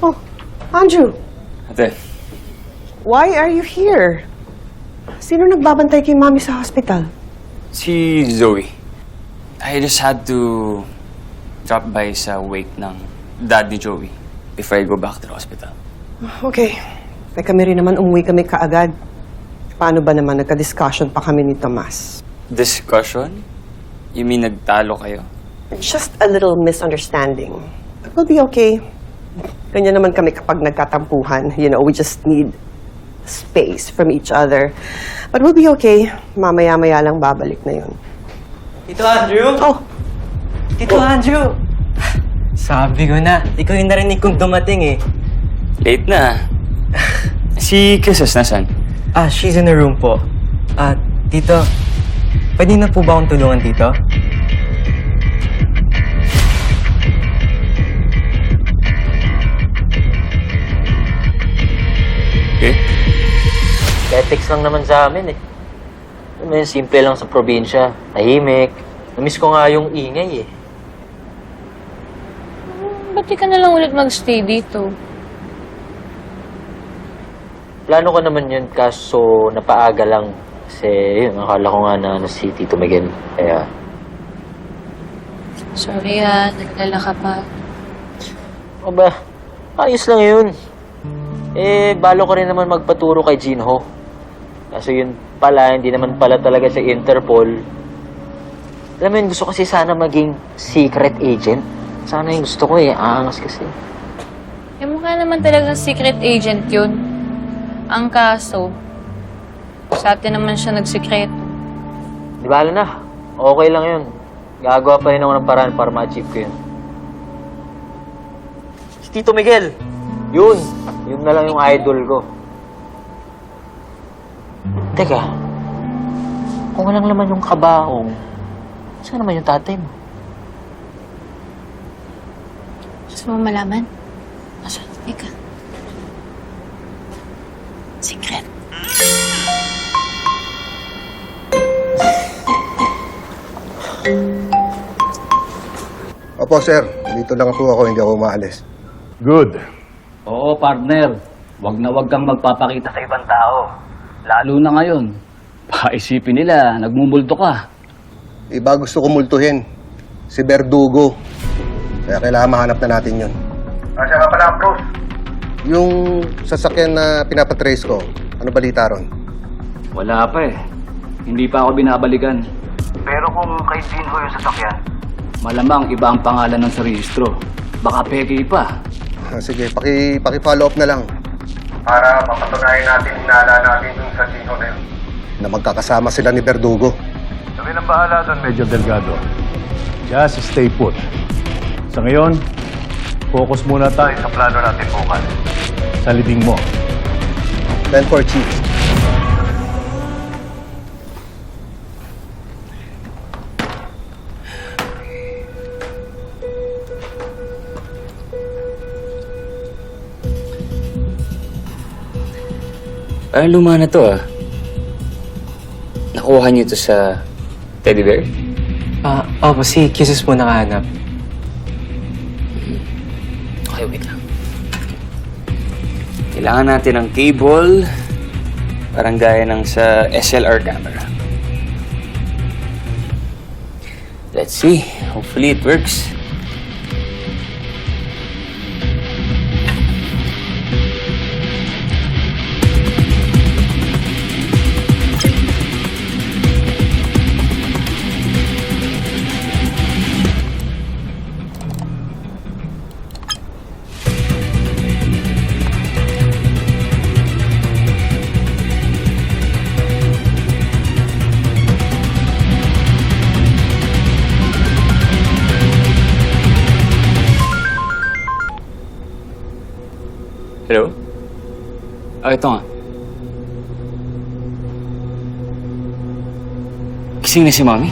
Oh, Andrew, Ate, why are you here? Sino nagbabantay kay Mami sa hospital? si Zoe. I just had to drop by sa wake ng dad ni Joey before I go back to the hospital. Okay. May kami rin naman, umuwi kami kaagad. Paano ba naman nagka-discussion pa kami ni Tomas? Discussion? You mean nagtalo kayo? Just a little misunderstanding. But we'll be okay. Ganyan naman kami kapag nagkatampuhan. You know, we just need space from each other. But we'll be okay. Mamaya-maya lang babalik na yun. Tito Andrew? Oh! Tito Andrew! Sabi ko na, ikaw yung narinig kong dumating eh. Late na. Si Kisses nasan? She's in the room po. Tito, pwede na po ba akong tulungan dito? Okay. Ethics lang naman sa amin eh. Alam mo yun, simple lang sa probinsya. Tahimik. Namiss ko nga yung ingay eh. Ba't di ka na lang ulit mag-stay dito? Plano ko naman yun, kaso napaaga lang. Kasi yun, akala ko nga na si Tito Miguel. Kaya, Sorry ha, nagdala ka pa. o ba, ayos lang yun. Balo ko rin naman magpaturo kay Jinho. Kaso yun pala, hindi naman pala talaga sa Interpol. Alam mo yun, gusto kasi sana maging secret agent. Sana yung gusto ko eh, aangas kasi. Eh mukha naman talagang secret agent yun. Ang kaso, sa atin naman siya nagsikreto. Di bala na, okay lang yun. Gagawa pa rin ako ng paraan para ma-achieve ko yun. Si Tito Miguel, yun na lang yung idol ko. Teka, kung walang laman yung kabaong, saan naman yung tatay mo? Gusto mo malaman? Asan? Ika. Secret. Opo, sir. Dito lang po ako, hindi ako umaalis. Good. Oo, partner. Wag na wag kang magpapakita sa ibang tao. Lalo na ngayon. Paisipin nila, nagmumulto ka. Iba gusto ko multuhin. Si Verdugo. Kaya kailangan mahanap na natin yun. Siya nga pala, Bruce. Yung sasakyan na pinapatrace ko, ano balita ron? Wala pa eh. Hindi pa ako binabalikan. Pero kung kay Jinho yung sasakyan, malamang iba ang pangalan ng sa rehistro. Baka peke pa. Sige, paki-follow up na lang. Para mapatunayan natin, hinala natin dun sa Jinho na yun. Na magkakasama sila ni Verdugo. Kami nang bahala doon, Major Delgado. Just stay put. Sa ngayon, focus muna tayo sa plano natin bukas. Sa libing mo. 10-4, Chief. Luma na to Nakuha niyo to sa teddy bear? Opo, si Kisses po nakahanap. Okay, wait lang. Kailangan natin ng cable, parang gaya ng sa SLR camera. Let's see. Hopefully it works. Hello? Ito nga. Gising na si Mami?